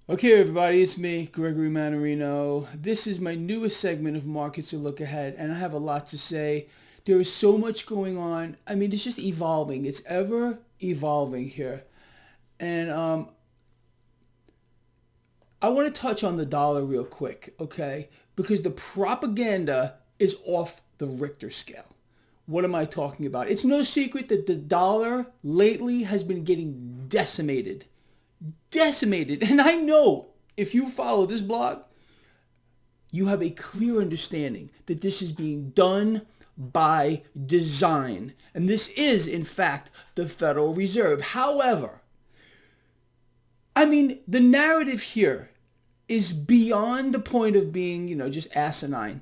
Okay, everybody, it's me, Gregory Mannarino. This is my newest segment of Markets to Look Ahead, and I have a lot to say. There is so much going on. I mean, it's just evolving. It's ever evolving here. And I want to touch on the dollar real quick, okay? Because the propaganda is off the Richter scale. What am I talking about? It's no secret that the dollar lately has been getting decimated. Decimated. And I know if you follow this blog, you have a clear understanding that this is being done by design. And this is, in fact, the Federal Reserve. However, I mean, the narrative here is beyond the point of being, just asinine.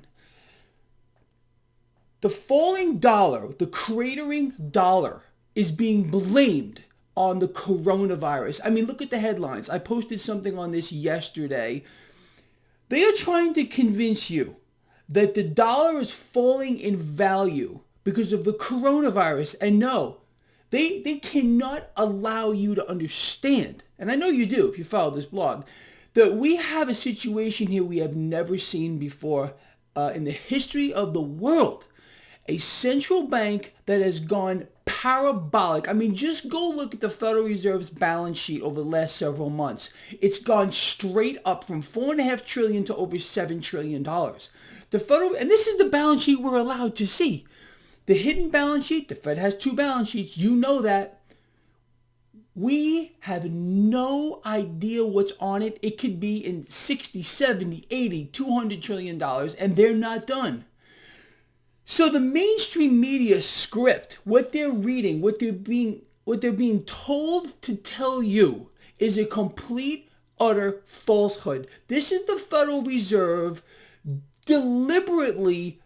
The falling dollar, the cratering dollar, is being blamed on the coronavirus. I mean, look at the headlines. I posted something on this yesterday. They are trying to convince you that the dollar is falling in value because of the coronavirus. And no, they cannot allow you to understand, and I know you do if you follow this blog, that we have a situation here we have never seen before in the history of the world. A central bank that has gone parabolic. I mean, just go look at the Federal Reserve's balance sheet over the last several months. It's gone straight up from $4.5 trillion to over $7 trillion. And this is the balance sheet we're allowed to see. The hidden balance sheet, the Fed has two balance sheets. You know that. We have no idea what's on it. It could be in 60, 70, 80, $200 trillion, and they're not done. So the mainstream media script, what they're reading, what they're being told to tell you is a complete, utter falsehood. This is the Federal Reserve deliberately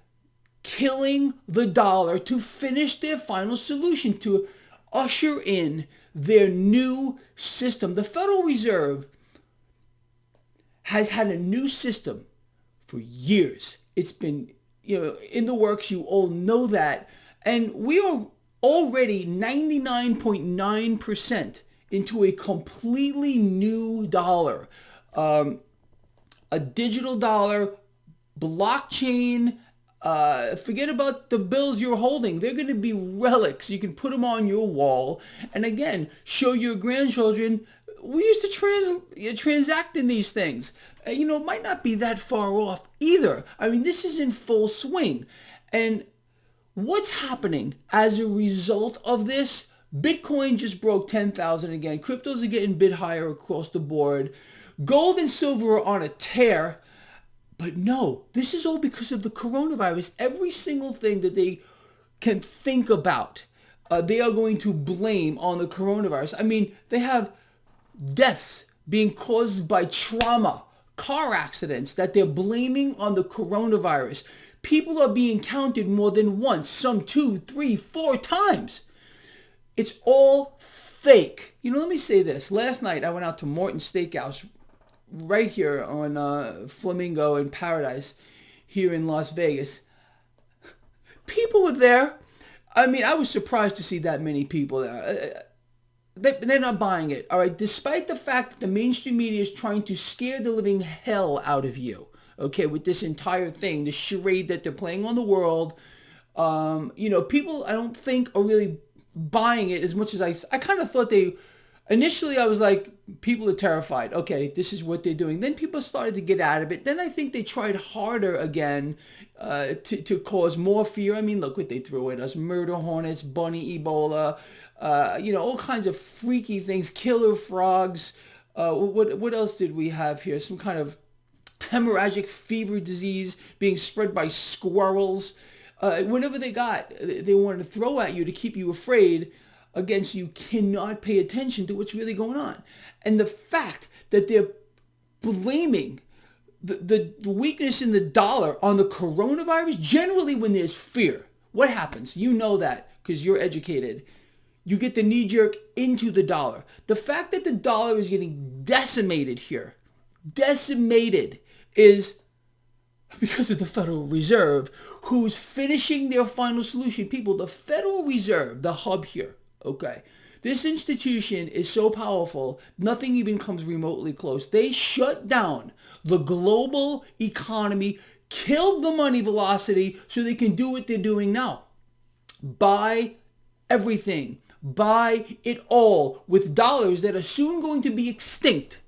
killing the dollar to finish their final solution, to usher in their new system. The Federal Reserve has had a new system for years. It's been in the works. You all know that. And we are already 99.9% into a completely new dollar. A digital dollar, blockchain. Forget about the bills you're holding. They're going to be relics. You can put them on your wall. And again, show your grandchildren. We used to transact in these things. It might not be that far off either. I mean, this is in full swing. And what's happening as a result of this? Bitcoin just broke 10,000 again. Cryptos are getting a bit higher across the board. Gold and silver are on a tear. But no, this is all because of the coronavirus. Every single thing that they can think about, they are going to blame on the coronavirus. I mean, they have deaths being caused by trauma, car accidents that they're blaming on the coronavirus. People are being counted more than once, some 2, 3, 4 times. It's all fake. Let me say this. Last night I went out to Morton's Steakhouse right here on Flamingo and Paradise here in Las Vegas. People were there. I mean, I was surprised to see that many people there. They're not buying it, all right? Despite the fact that the mainstream media is trying to scare the living hell out of you, okay, with this entire thing, the charade that they're playing on the world. People, I don't think, are really buying it as much as I kind of thought they... Initially, I was like, people are terrified. Okay, this is what they're doing. Then people started to get out of it. Then I think they tried harder again to cause more fear. I mean, look what they threw at us. Murder hornets, bunny Ebola, all kinds of freaky things, killer frogs. What else did we have here? Some kind of hemorrhagic fever disease being spread by squirrels. Whatever they got, they wanted to throw at you to keep you afraid. Again, so you cannot pay attention to what's really going on. And the fact that they're blaming the weakness in the dollar on the coronavirus, generally when there's fear, what happens? You know that because you're educated. You get the knee-jerk into the dollar. The fact that the dollar is getting decimated here, is because of the Federal Reserve, who's finishing their final solution. People, the Federal Reserve, the hub here, okay, This institution is so powerful, nothing even comes remotely close. They shut down the global economy, killed the money velocity so they can do what they're doing now. Buy everything. Buy it all with dollars that are soon going to be extinct.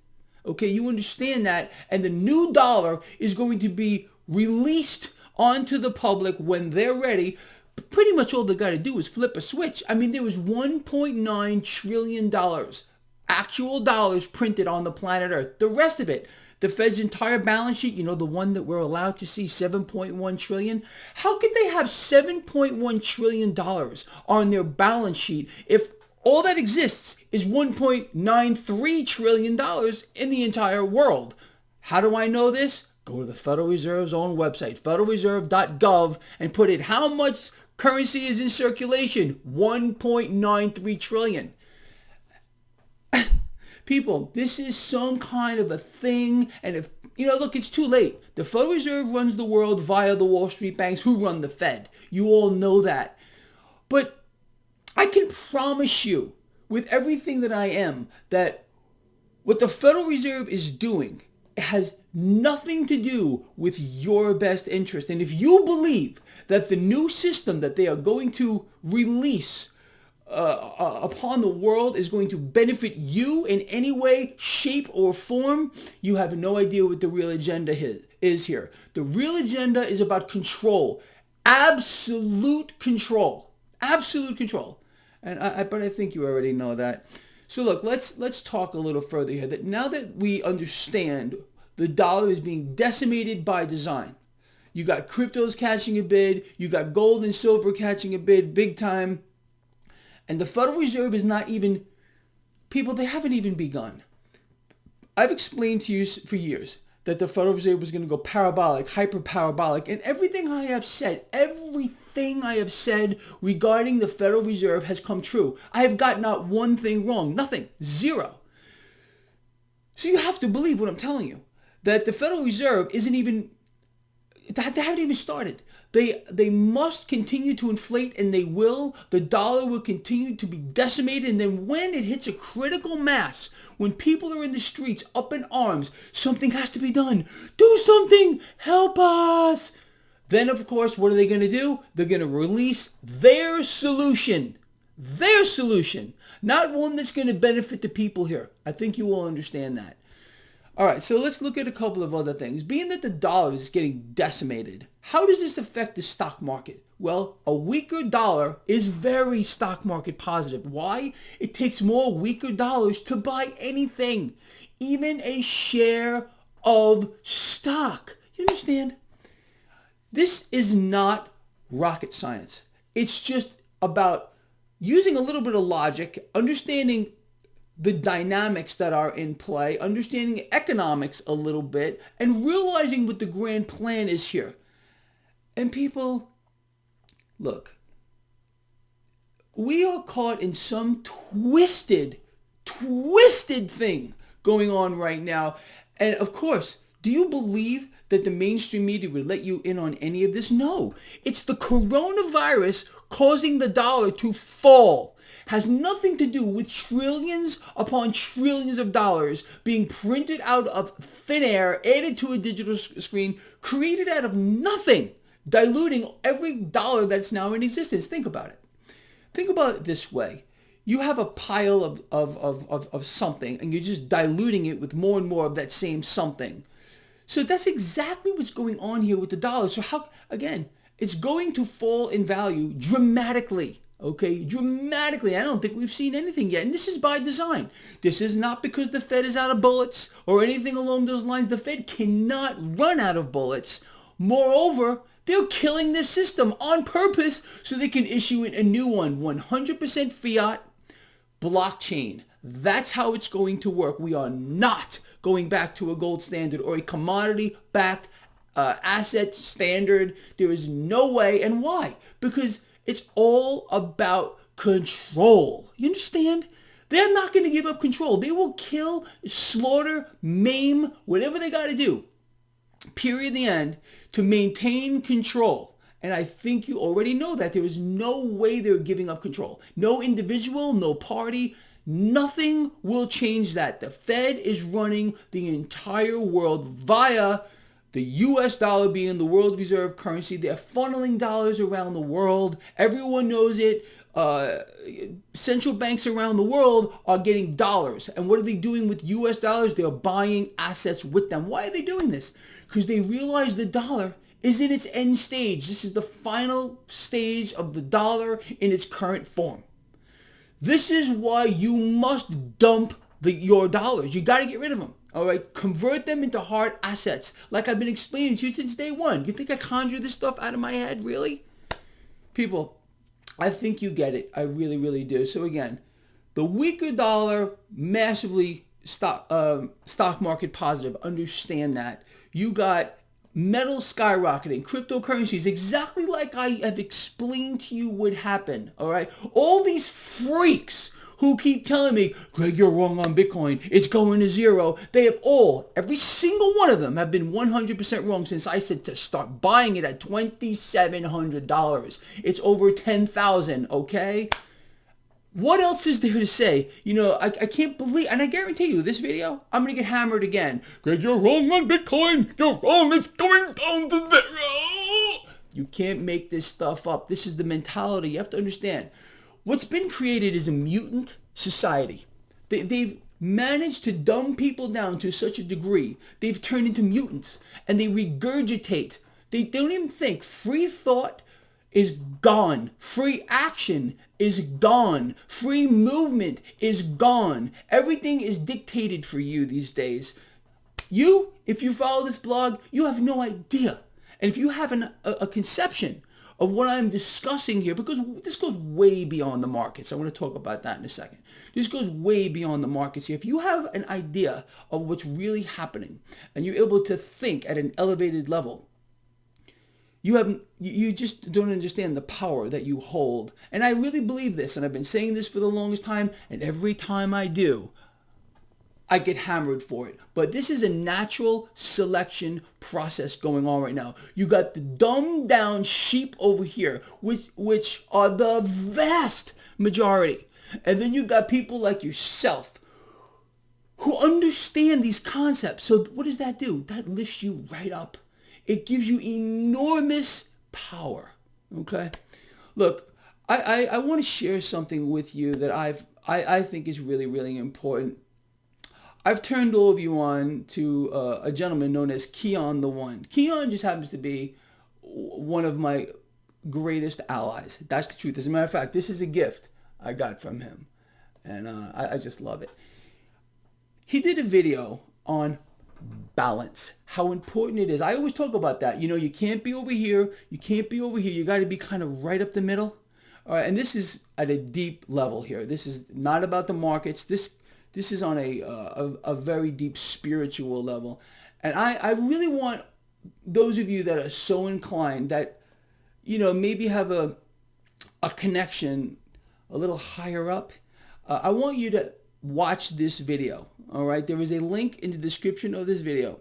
Okay, you understand that? And the new dollar is going to be released onto the public when they're ready. Pretty much all they got to do is flip a switch. I mean, there was $1.9 trillion actual dollars printed on the planet Earth. The rest of it, the Fed's entire balance sheet, you know, the one that we're allowed to see, $7.1 trillion. How could they have $7.1 trillion on their balance sheet if all that exists is $1.93 trillion in the entire world? How do I know this? Go to the Federal Reserve's own website, federalreserve.gov, and put in how much currency is in circulation. 1.93 trillion. People, this is some kind of a thing. And if, you know, look, it's too late. The Federal Reserve runs the world via the Wall Street banks who run the Fed. You all know that. But I can promise you, with everything that I am, that what the Federal Reserve is doing has nothing to do with your best interest. And if you believe that the new system that they are going to release upon the world is going to benefit you in any way, shape, or form, you have no idea what the real agenda is here. The real agenda is about control. Absolute control. Absolute control. But I think you already know that. So look, let's talk a little further here. That now that we understand the dollar is being decimated by design, you got cryptos catching a bid, you got gold and silver catching a bid big time, and the Federal Reserve is not even, people, they haven't even begun. I've explained to you for years that the Federal Reserve was going to go parabolic, hyper-parabolic, and everything I have said regarding the Federal Reserve has come true. I have got not one thing wrong, nothing, zero. So you have to believe what I'm telling you, that the Federal Reserve isn't even, they haven't even started. They must continue to inflate, and they will. The dollar will continue to be decimated, and then when it hits a critical mass, when people are in the streets up in arms, something has to be done. Do something! Help us! Then, of course, what are they going to do? They're going to release their solution. Their solution. Not one that's going to benefit the people here. I think you all understand that. All right, so let's look at a couple of other things. Being that the dollar is getting decimated, how does this affect the stock market? Well, a weaker dollar is very stock market positive. Why? It takes more weaker dollars to buy anything, even a share of stock. You understand? This is not rocket science. It's just about using a little bit of logic, understanding the dynamics that are in play, understanding economics a little bit, and realizing what the grand plan is here. And people, look, we are caught in some twisted thing going on right now. And of course, do you believe that the mainstream media would let you in on any of this? No. It's the coronavirus causing the dollar to fall. Has nothing to do with trillions upon trillions of dollars being printed out of thin air, added to a digital screen, created out of nothing, diluting every dollar that's now in existence. Think about it. Think about it this way. You have a pile of something, and you're just diluting it with more and more of that same something. So that's exactly what's going on here with the dollar. So how, again, it's going to fall in value dramatically. Okay, dramatically. I don't think we've seen anything yet. And this is by design. This is not because the Fed is out of bullets or anything along those lines. The Fed cannot run out of bullets. Moreover, they're killing this system on purpose so they can issue a new one. 100% fiat blockchain. That's how it's going to work. We are not going back to a gold standard or a commodity-backed asset standard. There is no way. And why? Because it's all about control. You understand? They're not going to give up control. They will kill, slaughter, maim, whatever they got to do, period, the end, to maintain control. And I think you already know that. There is no way they're giving up control. No individual, no party, nothing will change that. The Fed is running the entire world via the US dollar being the world reserve currency. They're funneling dollars around the world. Everyone knows it. Central banks around the world are getting dollars. And what are they doing with US dollars? They're buying assets with them. Why are they doing this? Because they realize the dollar is in its end stage. This is the final stage of the dollar in its current form. This is why you must dump your dollars. You got to get rid of them. All right, convert them into hard assets, like I've been explaining to you since day one. You think I conjure this stuff out of my head, really? People, I think you get it. I really, really do. So again, the weaker dollar, massively stock market positive. Understand that. You got metals skyrocketing, cryptocurrencies, exactly like I have explained to you would happen. All right, all these freaks who keep telling me, Greg, you're wrong on Bitcoin. It's going to zero. They have every single one of them have been 100% wrong since I said to start buying it at $2,700. It's over $10,000, okay? What else is there to say? You know, I can't believe, and I guarantee you, this video, I'm going to get hammered again. Greg, you're wrong on Bitcoin. You're wrong. It's going down to zero. You can't make this stuff up. This is the mentality. You have to understand. What's been created is a mutant society. They've managed to dumb people down to such a degree. They've turned into mutants, and they regurgitate. They don't even think. Free thought is gone. Free action is gone. Free movement is gone. Everything is dictated for you these days. You, if you follow this blog, you have no idea. And if you have a conception of what I'm discussing here, because this goes way beyond the markets. I want to talk about that in a second. This goes way beyond the markets here. If you have an idea of what's really happening and you're able to think at an elevated level, you just don't understand the power that you hold. And I really believe this, and I've been saying this for the longest time, and every time I do, I get hammered for it. But this is a natural selection process going on right now. You got the dumbed down sheep over here, which are the vast majority. And then you got people like yourself who understand these concepts. So what does that do? That lifts you right up. It gives you enormous power. Okay? Look, I want to share something with you that I think is really, really important. I've turned all of you on to a gentleman known as Keon the One. Keon just happens to be one of my greatest allies. That's the truth. As a matter of fact, this is a gift I got from him. And I just love it. He did a video on balance, how important it is. I always talk about that. You know, you can't be over here. You can't be over here. You got to be kind of right up the middle. All right, and this is at a deep level here. This is not about the markets. This is on a very deep spiritual level. And I really want those of you that are so inclined that, you know, maybe have a connection a little higher up. I want you to watch this video. All right. There is a link in the description of this video,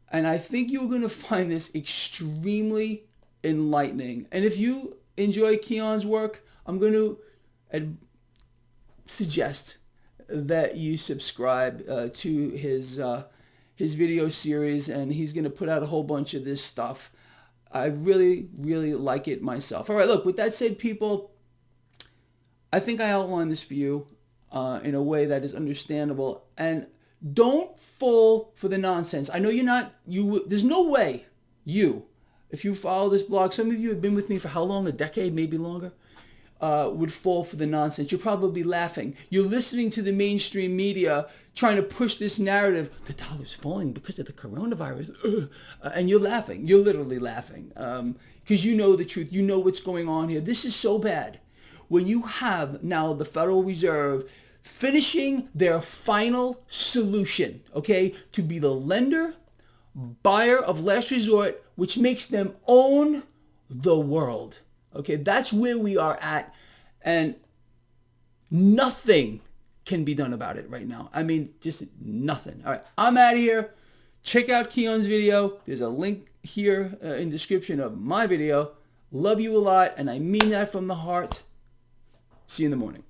and I think you're going to find this extremely enlightening. And if you enjoy Keon's work, I'm going to suggest that you subscribe to his video series, and he's going to put out a whole bunch of this stuff. I really, really like it myself. All right, look, with that said, people, I think I outlined this for you in a way that is understandable, and don't fall for the nonsense. I know there's no way if you follow this blog, some of you have been with me for how long? A decade, maybe longer. Would fall for the nonsense. You're probably laughing. You're listening to the mainstream media trying to push this narrative. The dollar's falling because of the coronavirus. And you're laughing. You're literally laughing. Because you know the truth. You know what's going on here. This is so bad. When you have now the Federal Reserve finishing their final solution, okay, to be the lender, buyer of last resort, which makes them own the world. Okay, that's where we are at, and nothing can be done about it right now. I mean, just nothing. All right, I'm out of here. Check out Keon's video. There's a link here in the description of my video. Love you a lot, and I mean that from the heart. See you in the morning.